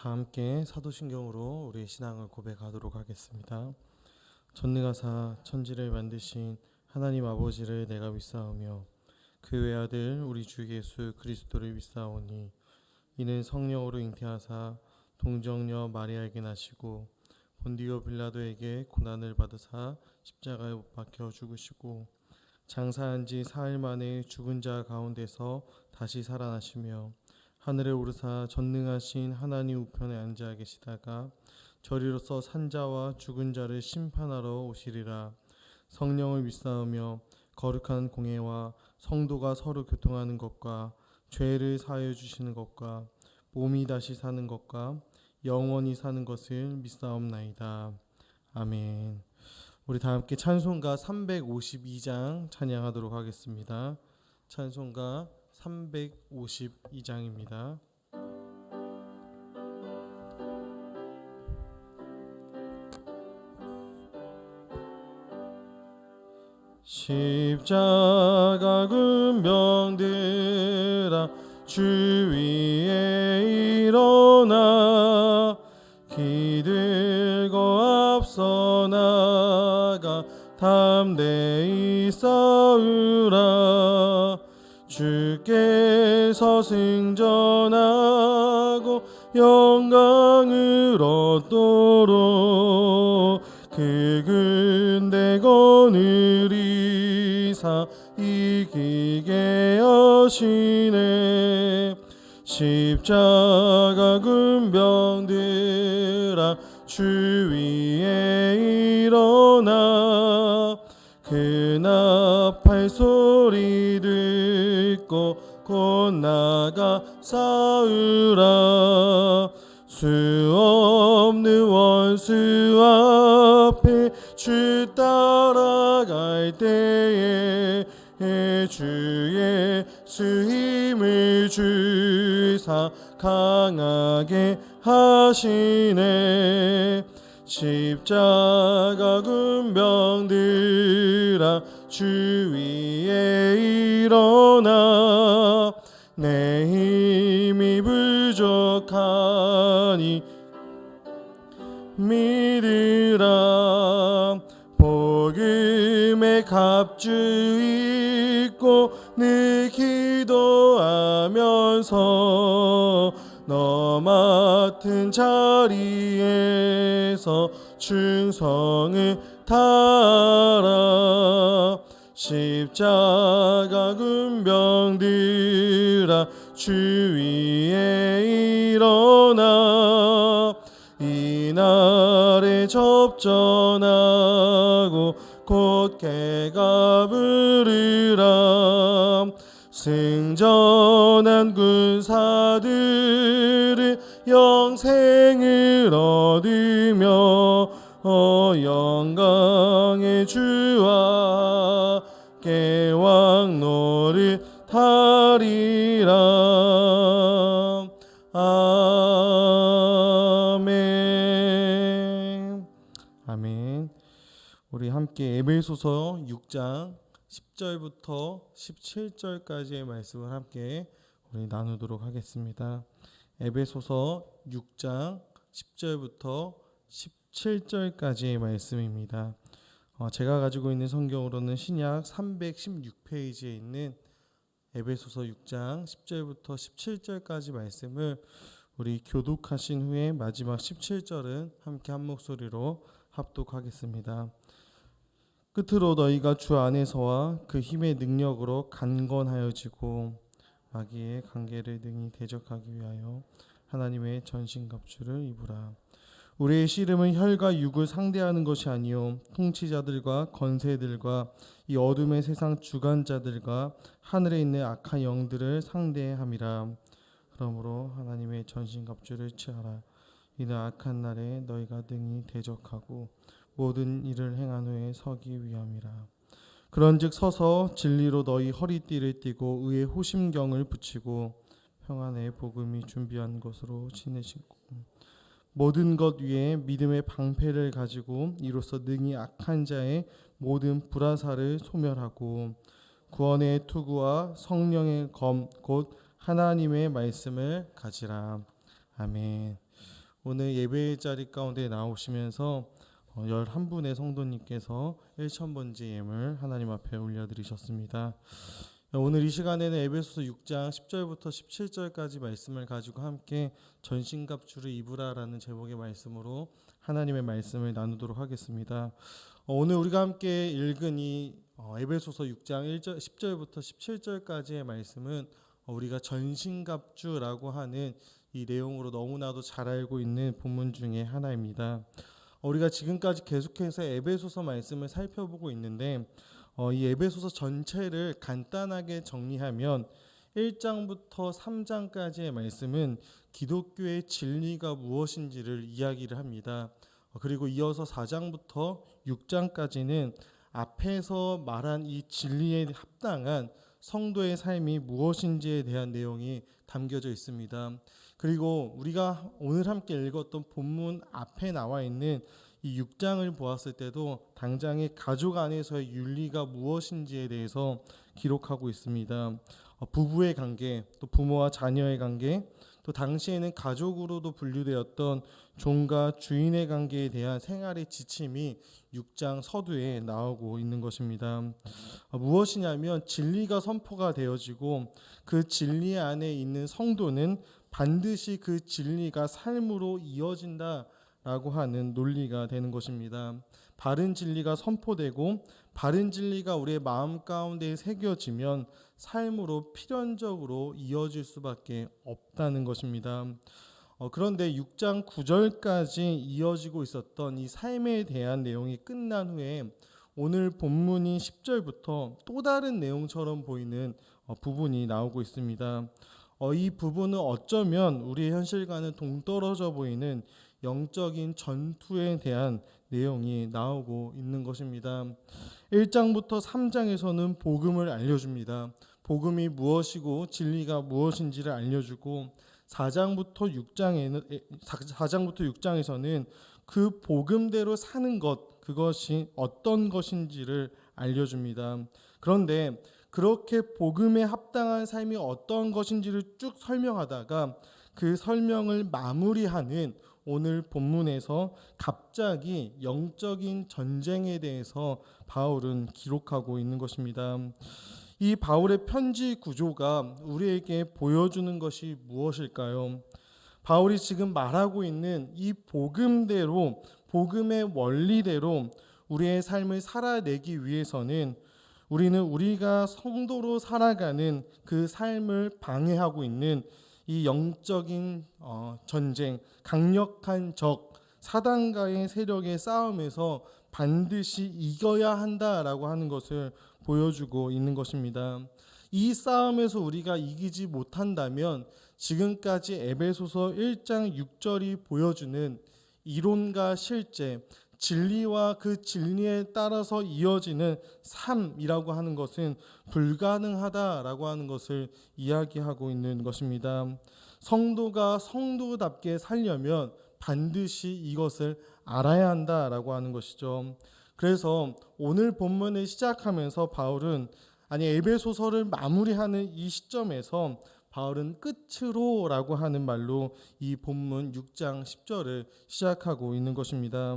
다 함께 사도신경으로 우리의 신앙을 고백하도록 하겠습니다. 전능하사 천지를 만드신 하나님 아버지를 내가 믿사오며 그 외아들 우리 주 예수 그리스도를 믿사오니 이는 성령으로 잉태하사 동정녀 마리아에게 나시고 본디오 빌라도에게 고난을 받으사 십자가에 못 박혀 죽으시고 장사한 지 사흘 만에 죽은 자 가운데서 다시 살아나시며 하늘에 오르사 전능하신 하나님 우편에 앉아 계시다가 저리로서 산자와 죽은 자를 심판하러 오시리라. 성령을 믿사오며 거룩한 공회와 성도가 서로 교통하는 것과 죄를 사하여 주시는 것과 몸이 다시 사는 것과 영원히 사는 것을 믿사옵나이다. 아멘. 우리 다 함께 찬송가 352장 찬양하도록 하겠습니다. 찬송가 352장입니다. 십자가 군병들아 주 위에 일어나 기들고 앞서 나가 담대히 싸우라. 주께서 승전하고 영광을 얻도록 그 군대 거느리사 이기게 하시네. 십자가 군병들아 주 위에 일어나 그 나팔 소리 듣고 곧 나가 싸우라. 수 없는 원수 앞에 주 따라갈 때에 주의 수 힘을 주사 강하게 하시네. 십자가 군병들아 주 위에 일어나 내 힘이 부족하니 믿으라. 복음의 갑주 입고 늘 기도하면서 너 맡은 자리에서 충성을 다하라. 십자가 군병들아 주 위에 일어나 이날에 접전하고 곧개가 부르라. 승전한 군사들은 영생을 얻으며 영광의 주와 함께 왕노를 타리라. 아멘. 아멘. 우리 함께 에베소서 6장 10절부터 17절까지의 말씀을 함께 우리 나누도록 하겠습니다. 에베소서 6장 10절부터 17절까지의 말씀입니다. 제가 가지고 있는 성경으로는 신약 316페이지에 있는 에베소서 6장 10절부터 17절까지 말씀을 우리 교독하신 후에 마지막 17절은 함께 한 목소리로 합독하겠습니다. 끝으로 너희가 주 안에서와 그 힘의 능력으로 강건하여지고 마귀의 관계를 능히 대적하기 위하여 하나님의 전신갑주를 입으라. 우리의 씨름은 혈과 육을 상대하는 것이 아니요 통치자들과 권세들과 이 어둠의 세상 주관자들과 하늘에 있는 악한 영들을 상대함이라. 그러므로 하나님의 전신갑주를 취하라. 이는 악한 날에 너희가 능히 대적하고 모든 일을 행한 후에 서기 위함이라. 그런즉 서서 진리로 너희 허리띠를 띠고 의의 호심경을 붙이고 평안의 복음이 준비한 것으로 지내시고 모든 것 위에 믿음의 방패를 가지고 이로써 능히 악한 자의 모든 불화살을 소멸하고 구원의 투구와 성령의 검 곧 하나님의 말씀을 가지라. 아멘. 오늘 예배의 자리 가운데 나오시면서 11분의 성도님께서 1,000번째 예물 하나님 앞에 올려드리셨습니다. 오늘 이 시간에는 에베소서 6장 10절부터 17절까지 말씀을 가지고 함께 전신갑주를 입으라라는 제목의 말씀으로 하나님의 말씀을 나누도록 하겠습니다. 오늘 우리가 함께 읽은 이 에베소서 6장 10절부터 17절까지의 말씀은 우리가 전신갑주라고 하는 이 내용으로 너무나도 잘 알고 있는 본문 중에 하나입니다. 우리가 지금까지 계속해서 에베소서 말씀을 살펴보고 있는데 이 에베소서 전체를 간단하게 정리하면 1장부터 3장까지의 말씀은 기독교의 진리가 무엇인지를 이야기를 합니다. 그리고 이어서 4장부터 6장까지는 앞에서 말한 이 진리에 합당한 성도의 삶이 무엇인지에 대한 내용이 담겨져 있습니다. 그리고 우리가 오늘 함께 읽었던 본문 앞에 나와 있는 이 6장을 보았을 때도 당장의 가족 안에서의 윤리가 무엇인지에 대해서 기록하고 있습니다. 부부의 관계, 또 부모와 자녀의 관계, 또 당시에는 가족으로도 분류되었던 종과 주인의 관계에 대한 생활의 지침이 6장 서두에 나오고 있는 것입니다. 무엇이냐면 진리가 선포가 되어지고 그 진리 안에 있는 성도는 반드시 그 진리가 삶으로 이어진다라고 하는 논리가 되는 것입니다. 바른 진리가 선포되고 바른 진리가 우리의 마음 가운데 새겨지면 삶으로 필연적으로 이어질 수밖에 없다는 것입니다. 그런데 6장 9절까지 이어지고 있었던 이 삶에 대한 내용이 끝난 후에 오늘 본문인 10절부터 또 다른 내용처럼 보이는 부분이 나오고 있습니다. 이 부분은 어쩌면 우리의 현실과는 동떨어져 보이는 영적인 전투에 대한 내용이 나오고 있는 것입니다. 1장부터 3장에서는 복음을 알려줍니다. 복음이 무엇이고 진리가 무엇인지를 알려주고 4장부터 6장에서는 그 복음대로 사는 것, 그것이 어떤 것인지를 알려줍니다. 그런데 그렇게 복음에 합당한 삶이 어떤 것인지를 쭉 설명하다가 그 설명을 마무리하는 오늘 본문에서 갑자기 영적인 전쟁에 대해서 바울은 기록하고 있는 것입니다. 이 바울의 편지 구조가 우리에게 보여주는 것이 무엇일까요? 바울이 지금 말하고 있는 이 복음대로, 복음의 원리대로 우리의 삶을 살아내기 위해서는 우리는 우리가 성도로 살아가는 그 삶을 방해하고 있는 이 영적인 전쟁, 강력한 적, 사단과의 세력의 싸움에서 반드시 이겨야 한다라고 하는 것을 보여주고 있는 것입니다. 이 싸움에서 우리가 이기지 못한다면 지금까지 에베소서 1장 6절이 보여주는 이론과 실제, 진리와 그 진리에 따라서 이어지는 삶이라고 하는 것은 불가능하다라고 하는 것을 이야기하고 있는 것입니다. 성도가 성도답게 살려면 반드시 이것을 알아야 한다라고 하는 것이죠. 그래서 오늘 본문을 시작하면서 바울은 에베소서를 마무리하는 이 시점에서 바울은 끝으로라고 하는 말로 이 본문 6장 10절을 시작하고 있는 것입니다.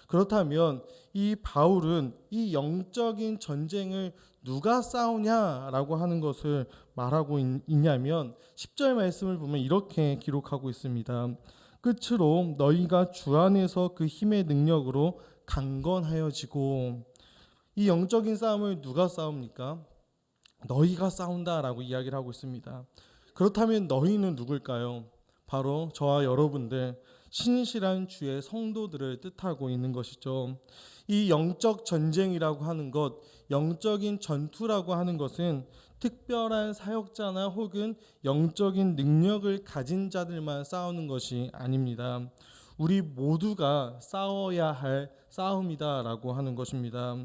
그렇다면 이 바울은 이 영적인 전쟁을 누가 싸우냐라고 하는 것을 말하고 있냐면 10절 말씀을 보면 이렇게 기록하고 있습니다. 끝으로 너희가 주 안에서 그 힘의 능력으로 강건하여지고. 이 영적인 싸움을 누가 싸웁니까? 너희가 싸운다라고 이야기를 하고 있습니다. 그렇다면 너희는 누굴까요? 바로 저와 여러분들, 신실한 주의 성도들을 뜻하고 있는 것이죠. 이 영적 전쟁이라고 하는 것, 영적인 전투라고 하는 것은 특별한 사역자나 혹은 영적인 능력을 가진 자들만 싸우는 것이 아닙니다. 우리 모두가 싸워야 할 싸움이다라고 하는 것입니다.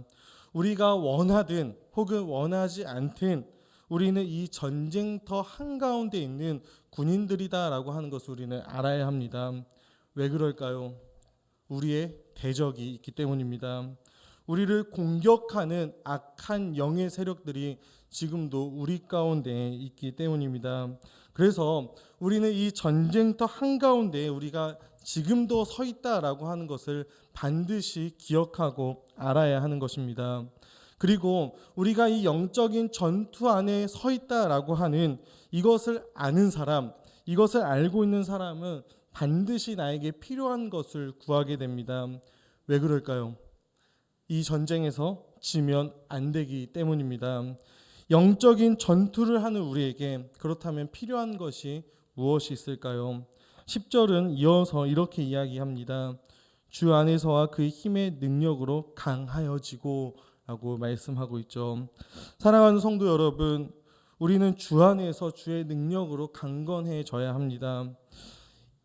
우리가 원하든 혹은 원하지 않든 우리는 이 전쟁터 한가운데 있는 군인들이다라고 하는 것을 우리는 알아야 합니다. 왜 그럴까요? 우리의 대적이 있기 때문입니다. 우리를 공격하는 악한 영의 세력들이 지금도 우리 가운데 있기 때문입니다. 그래서 우리는 이 전쟁터 한가운데 우리가 지금도 서 있다라고 하는 것을 반드시 기억하고 알아야 하는 것입니다. 그리고 우리가 이 영적인 전투 안에 서 있다라고 하는 이것을 아는 사람, 이것을 알고 있는 사람은 반드시 나에게 필요한 것을 구하게 됩니다. 왜 그럴까요? 이 전쟁에서 지면 안 되기 때문입니다. 영적인 전투를 하는 우리에게 그렇다면 필요한 것이 무엇이 있을까요? 10절은 이어서 이렇게 이야기합니다. 주 안에서와 그의 힘의 능력으로 강하여지고 라고 말씀하고 있죠. 사랑하는 성도 여러분, 우리는 주 안에서 주의 능력으로 강건해져야 합니다.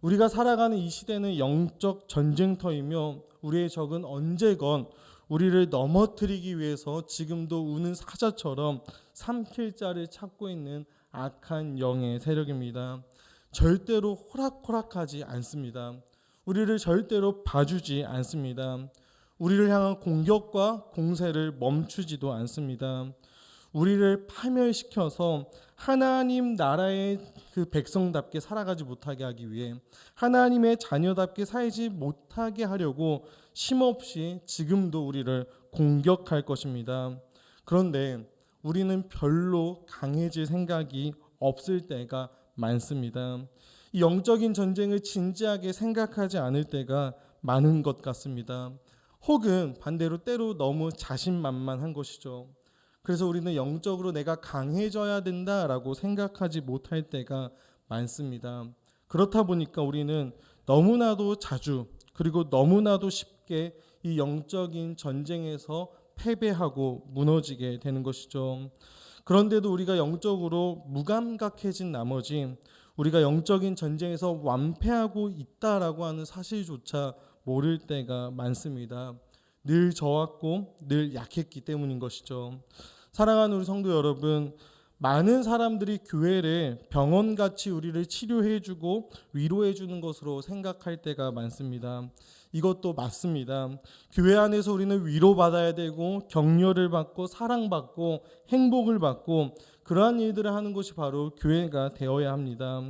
우리가 살아가는 이 시대는 영적 전쟁터이며 우리의 적은 언제건 우리를 넘어뜨리기 위해서 지금도 우는 사자처럼 삼킬 자를 찾고 있는 악한 영의 세력입니다. 절대로 호락호락하지 않습니다. 우리를 절대로 봐주지 않습니다. 우리를 향한 공격과 공세를 멈추지도 않습니다. 우리를 파멸시켜서 하나님 나라의 그 백성답게 살아가지 못하게 하기 위해 하나님의 자녀답게 살지 못하게 하려고 쉼없이 지금도 우리를 공격할 것입니다. 그런데 우리는 별로 강해질 생각이 없을 때가 많습니다. 이 영적인 전쟁을 진지하게 생각하지 않을 때가 많은 것 같습니다. 혹은 반대로 때로 너무 자신만만한 것이죠. 그래서 우리는 영적으로 내가 강해져야 된다라고 생각하지 못할 때가 많습니다. 그렇다 보니까 우리는 너무나도 자주 그리고 너무나도 쉽게 이 영적인 전쟁에서 패배하고 무너지게 되는 것이죠. 그런데도 우리가 영적으로 무감각해진 나머지 우리가 영적인 전쟁에서 완패하고 있다라고 하는 사실조차 모를 때가 많습니다. 늘 저왔고 늘 약했기 때문인 것이죠. 사랑하는 우리 성도 여러분, 많은 사람들이 교회를 병원같이 우리를 치료해주고 위로해주는 것으로 생각할 때가 많습니다. 이것도 맞습니다. 교회 안에서 우리는 위로받아야 되고 격려를 받고 사랑받고 행복을 받고 그러한 일들을 하는 것이 바로 교회가 되어야 합니다.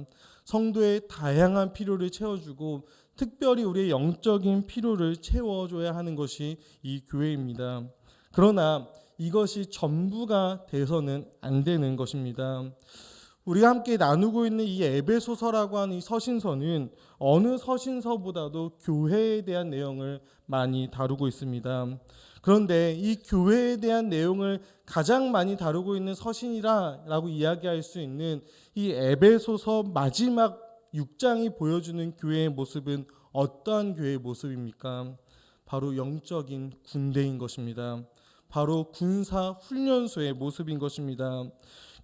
성도의 다양한 필요를 채워주고 특별히 우리의 영적인 필요를 채워줘야 하는 것이 이 교회입니다. 그러나 이것이 전부가 돼서는 안 되는 것입니다. 우리가 함께 나누고 있는 이 에베소서라고 하는 이 서신서는 어느 서신서보다도 교회에 대한 내용을 많이 다루고 있습니다. 그런데 이 교회에 대한 내용을 가장 많이 다루고 있는 서신이라고 이야기할 수 있는 이 에베소서 마지막 6장이 보여주는 교회의 모습은 어떠한 교회의 모습입니까? 바로 영적인 군대인 것입니다. 바로 군사 훈련소의 모습인 것입니다.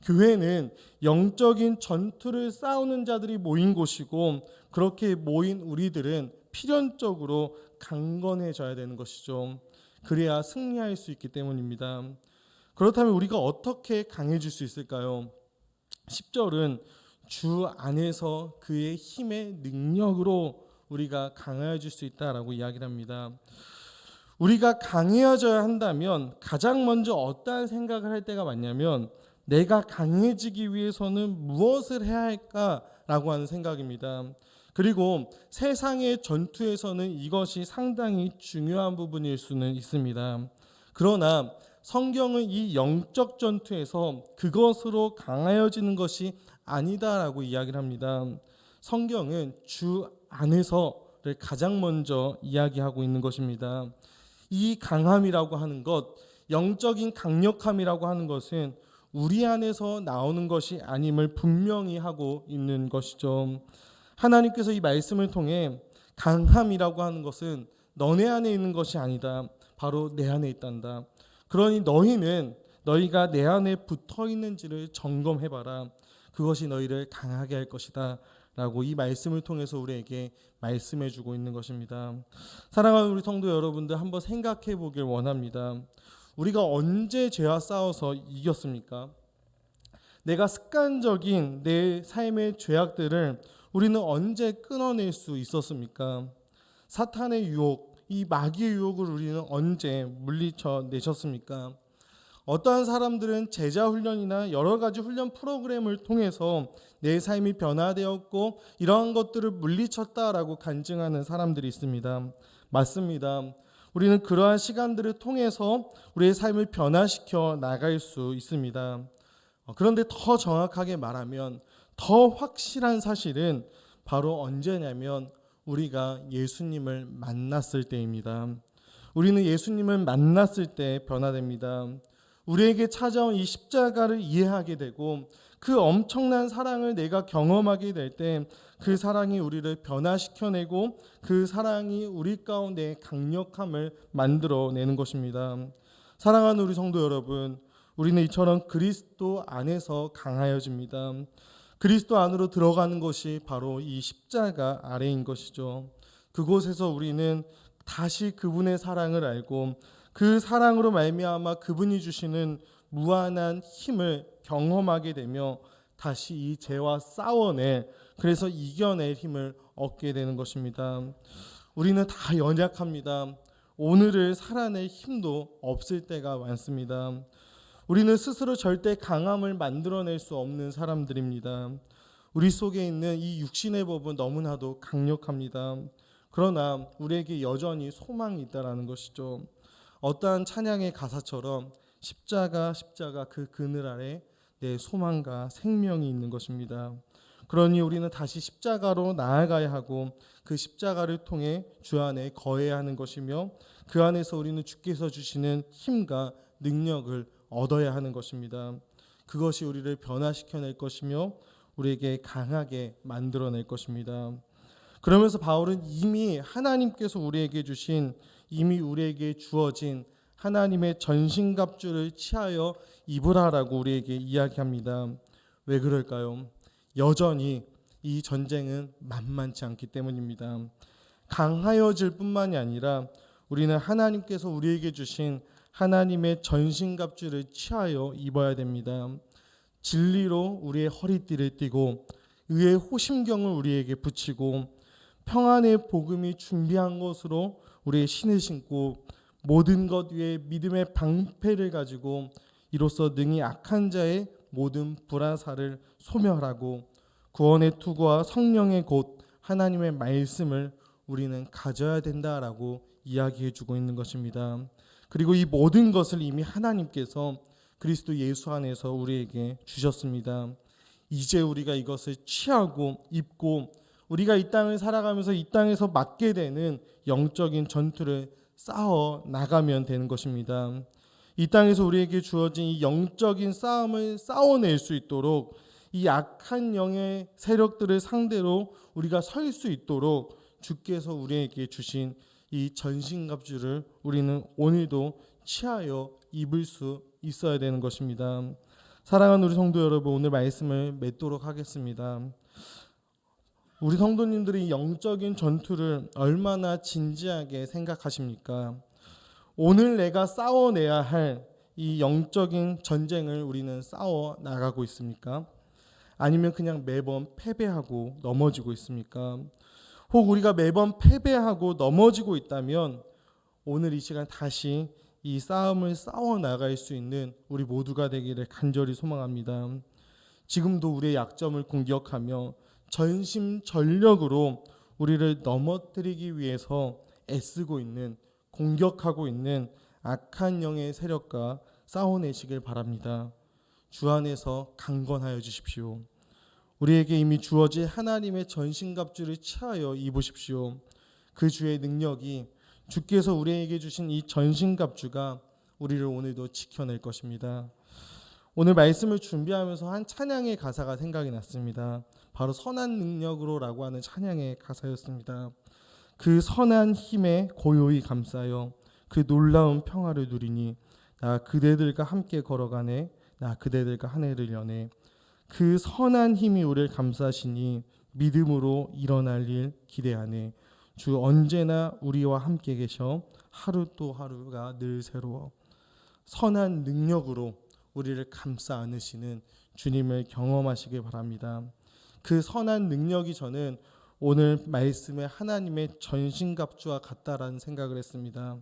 교회는 영적인 전투를 싸우는 자들이 모인 곳이고 그렇게 모인 우리들은 필연적으로 강건해져야 되는 것이죠. 그래야 승리할 수 있기 때문입니다. 그렇다면 우리가 어떻게 강해질 수 있을까요? 10절은 주 안에서 그의 힘의 능력으로 우리가 강해질 수 있다라고 이야기를 합니다. 우리가 강해져야 한다면 가장 먼저 어떠한 생각을 할 때가 많냐면 내가 강해지기 위해서는 무엇을 해야 할까라고 하는 생각입니다. 그리고 세상의 전투에서는 이것이 상당히 중요한 부분일 수는 있습니다. 그러나 성경은 이 영적 전투에서 그것으로 강하여지는 것이 아니다라고 이야기를 합니다. 성경은 주 안에서를 가장 먼저 이야기하고 있는 것입니다. 이 강함이라고 하는 것, 영적인 강력함이라고 하는 것은 우리 안에서 나오는 것이 아님을 분명히 하고 있는 것이죠. 하나님께서 이 말씀을 통해 강함이라고 하는 것은 너네 안에 있는 것이 아니다. 바로 내 안에 있단다. 그러니 너희가 내 안에 붙어 있는지를 점검해봐라. 그것이 너희를 강하게 할 것이다. 라고 이 말씀을 통해서 우리에게 말씀해 주고 있는 것입니다. 사랑하는 우리 성도 여러분들 한번 생각해 보길 원합니다. 우리가 언제 죄와 싸워서 이겼습니까? 내가 습관적인 내 삶의 죄악들을 우리는 언제 끊어낼 수 있었습니까? 사탄의 유혹, 이 마귀의 유혹을 우리는 언제 물리쳐 내셨습니까? 어떠한 사람들은 제자 훈련이나 여러 가지 훈련 프로그램을 통해서 내 삶이 변화되었고 이러한 것들을 물리쳤다라고 간증하는 사람들이 있습니다. 맞습니다. 우리는 그러한 시간들을 통해서 우리의 삶을 변화시켜 나갈 수 있습니다. 그런데 더 정확하게 말하면 더 확실한 사실은 바로 언제냐면 우리가 예수님을 만났을 때입니다. 우리는 예수님을 만났을 때 변화됩니다. 우리에게 찾아온 이 십자가를 이해하게 되고 그 엄청난 사랑을 내가 경험하게 될 때 그 사랑이 우리를 변화시켜내고 그 사랑이 우리 가운데 강력함을 만들어내는 것입니다. 사랑하는 우리 성도 여러분, 우리는 이처럼 그리스도 안에서 강하여집니다. 그리스도 안으로 들어가는 것이 바로 이 십자가 아래인 것이죠. 그곳에서 우리는 다시 그분의 사랑을 알고 그 사랑으로 말미암아 그분이 주시는 무한한 힘을 경험하게 되며 다시 이 죄와 싸워낼, 그래서 이겨낼 힘을 얻게 되는 것입니다. 우리는 다 연약합니다. 오늘을 살아낼 힘도 없을 때가 많습니다. 우리는 스스로 절대 강함을 만들어낼 수 없는 사람들입니다. 우리 속에 있는 이 육신의 법은 너무나도 강력합니다. 그러나 우리에게 여전히 소망이 있다라는 것이죠. 어떠한 찬양의 가사처럼 십자가 그 그늘 아래 내 소망과 생명이 있는 것입니다. 그러니 우리는 다시 십자가로 나아가야 하고 그 십자가를 통해 주 안에 거해야 하는 것이며 그 안에서 우리는 주께서 주시는 힘과 능력을 얻어야 하는 것입니다. 그것이 우리를 변화시켜낼 것이며 우리에게 강하게 만들어낼 것입니다. 그러면서 바울은 이미 하나님께서 우리에게 주신, 이미 우리에게 주어진 하나님의 전신갑주를 취하여 입으라라고 우리에게 이야기합니다. 왜 그럴까요? 여전히 이 전쟁은 만만치 않기 때문입니다. 강하여질 뿐만이 아니라 우리는 하나님께서 우리에게 주신 하나님의 전신갑주를 취하여 입어야 됩니다. 진리로 우리의 허리띠를 띠고 의의 호심경을 우리에게 붙이고 평안의 복음이 준비한 것으로 우리의 신을 신고 모든 것 위에 믿음의 방패를 가지고 이로써 능히 악한 자의 모든 불화살을 소멸하고 구원의 투구와 성령의 곧 하나님의 말씀을 우리는 가져야 된다라고 이야기해 주고 있는 것입니다. 그리고 이 모든 것을 이미 하나님께서 그리스도 예수 안에서 우리에게 주셨습니다. 이제 우리가 이것을 취하고 입고 우리가 이 땅을 살아가면서 이 땅에서 맞게 되는 영적인 전투를 싸워 나가면 되는 것입니다. 이 땅에서 우리에게 주어진 이 영적인 싸움을 싸워낼 수 있도록 이 악한 영의 세력들을 상대로 우리가 설 수 있도록 주께서 우리에게 주신 이 전신갑주를 우리는 오늘도 취하여 입을 수 있어야 되는 것입니다. 사랑하는 우리 성도 여러분, 오늘 말씀을 맺도록 하겠습니다. 우리 성도님들이 영적인 전투를 얼마나 진지하게 생각하십니까? 오늘 내가 싸워내야 할 이 영적인 전쟁을 우리는 싸워 나가고 있습니까? 아니면 그냥 매번 패배하고 넘어지고 있습니까? 혹 우리가 매번 패배하고 넘어지고 있다면 오늘 이 시간 다시 이 싸움을 싸워 나갈 수 있는 우리 모두가 되기를 간절히 소망합니다. 지금도 우리의 약점을 공격하며 전심전력으로 우리를 넘어뜨리기 위해서 애쓰고 있는, 공격하고 있는 악한 영의 세력과 싸워내시길 바랍니다. 주 안에서 강건하여 주십시오. 우리에게 이미 주어진 하나님의 전신갑주를 취하여 입으십시오. 그 주의 능력이, 주께서 우리에게 주신 이 전신갑주가 우리를 오늘도 지켜낼 것입니다. 오늘 말씀을 준비하면서 한 찬양의 가사가 생각이 났습니다. 바로 선한 능력으로라고 하는 찬양의 가사였습니다. 그 선한 힘에 고요히 감싸여 그 놀라운 평화를 누리니 나 그대들과 함께 걸어가네. 나 그대들과 한 해를 여네. 그 선한 힘이 우리를 감싸시니 믿음으로 일어날 일 기대하네. 주 언제나 우리와 함께 계셔 하루 또 하루가 늘 새로워. 선한 능력으로 우리를 감싸 안으시는 주님을 경험하시길 바랍니다. 그 선한 능력이 저는 오늘 말씀에 하나님의 전신갑주와 같다라는 생각을 했습니다.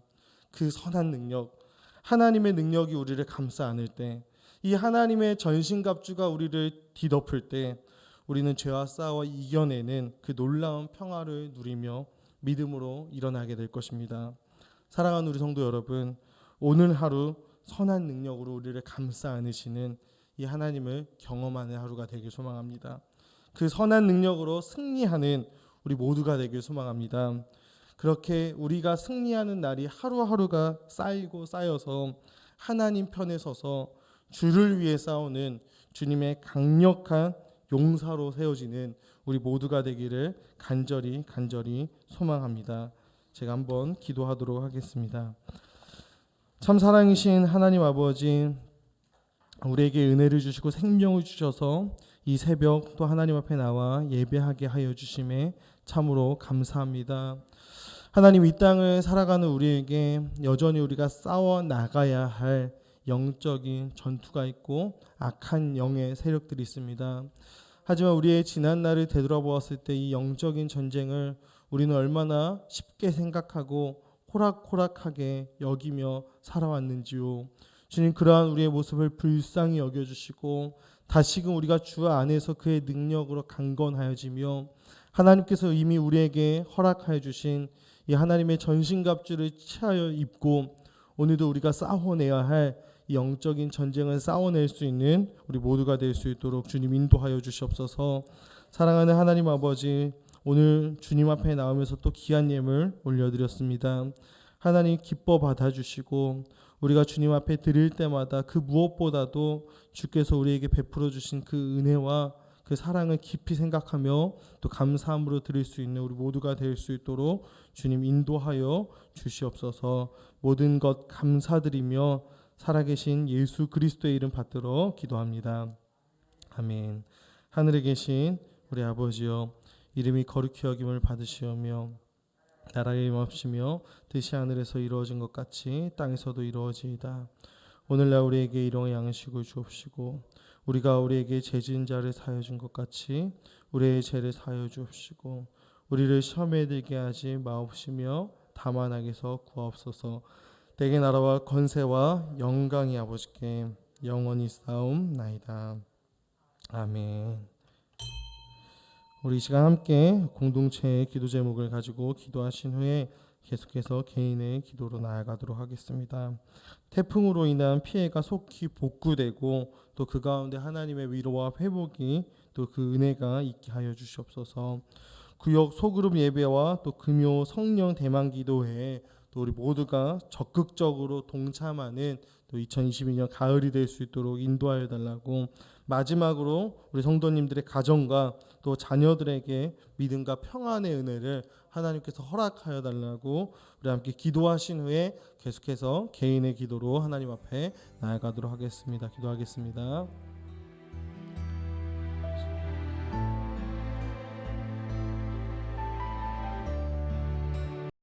그 선한 능력, 하나님의 능력이 우리를 감싸 안을 때, 이 하나님의 전신갑주가 우리를 뒤덮을 때 우리는 죄와 싸워 이겨내는 그 놀라운 평화를 누리며 믿음으로 일어나게 될 것입니다. 사랑하는 우리 성도 여러분, 오늘 하루 선한 능력으로 우리를 감싸 안으시는 이 하나님을 경험하는 하루가 되길 소망합니다. 그 선한 능력으로 승리하는 우리 모두가 되길 소망합니다. 그렇게 우리가 승리하는 날이 하루하루가 쌓이고 쌓여서 하나님 편에 서서 주를 위해 싸우는 주님의 강력한 용사로 세워지는 우리 모두가 되기를 간절히 소망합니다. 제가 한번 기도하도록 하겠습니다. 참 사랑이신 하나님 아버지, 우리에게 은혜를 주시고 생명을 주셔서 이 새벽 또 하나님 앞에 나와 예배하게 하여 주심에 참으로 감사합니다. 하나님, 이 땅을 살아가는 우리에게 여전히 우리가 싸워 나가야 할 영적인 전투가 있고 악한 영의 세력들이 있습니다. 하지만 우리의 지난 날을 되돌아보았을 때 이 영적인 전쟁을 우리는 얼마나 쉽게 생각하고 호락호락하게 여기며 살아왔는지요. 주님, 그러한 우리의 모습을 불쌍히 여겨주시고 다시금 우리가 주 안에서 그의 능력으로 강건하여지며 하나님께서 이미 우리에게 허락하여 주신 이 하나님의 전신갑주를 취하여 입고 오늘도 우리가 싸워내야 할 이 영적인 전쟁을 싸워낼 수 있는 우리 모두가 될 수 있도록 주님 인도하여 주시옵소서. 사랑하는 하나님 아버지, 오늘 주님 앞에 나오면서 또 귀한 예물 올려드렸습니다. 하나님 기뻐 받아주시고 우리가 주님 앞에 드릴 때마다 그 무엇보다도 주께서 우리에게 베풀어 주신 그 은혜와 그 사랑을 깊이 생각하며 또 감사함으로 드릴 수 있는 우리 모두가 될 수 있도록 주님 인도하여 주시옵소서. 모든 것 감사드리며 살아계신 예수 그리스도의 이름 받들어 기도합니다. 아멘. 하늘에 계신 우리 아버지여, 이름이 거룩히 여김을 받으시오며 나라의 임하시며 뜻이 하늘에서 이루어진 것 같이 땅에서도 이루어지이다. 오늘날 우리에게 일용할 양식을 주옵시고 우리가 우리에게 죄 지은 자를 사하여 준 것 같이 우리의 죄를 사하여 주옵시고 우리를 시험에 들게 하지 마옵시며 다만 악에서 구하옵소서. 대개 나라와 권세와 영광이 아버지께 영원히 싸움나이다. 아멘. 우리 이 시간 함께 공동체의 기도 제목을 가지고 기도하신 후에 계속해서 개인의 기도로 나아가도록 하겠습니다. 태풍으로 인한 피해가 속히 복구되고 또 그 가운데 하나님의 위로와 회복이 또 그 은혜가 있게 하여 주시옵소서. 구역 소그룹 예배와 또 금요 성령 대만 기도회에 또 우리 모두가 적극적으로 동참하는 또 2022년 가을이 될 수 있도록 인도하여 달라고, 마지막으로 우리 성도님들의 가정과 또 자녀들에게 믿음과 평안의 은혜를 하나님께서 허락하여 달라고 우리 함께 기도하신 후에 계속해서 개인의 기도로 하나님 앞에 나아가도록 하겠습니다. 기도하겠습니다.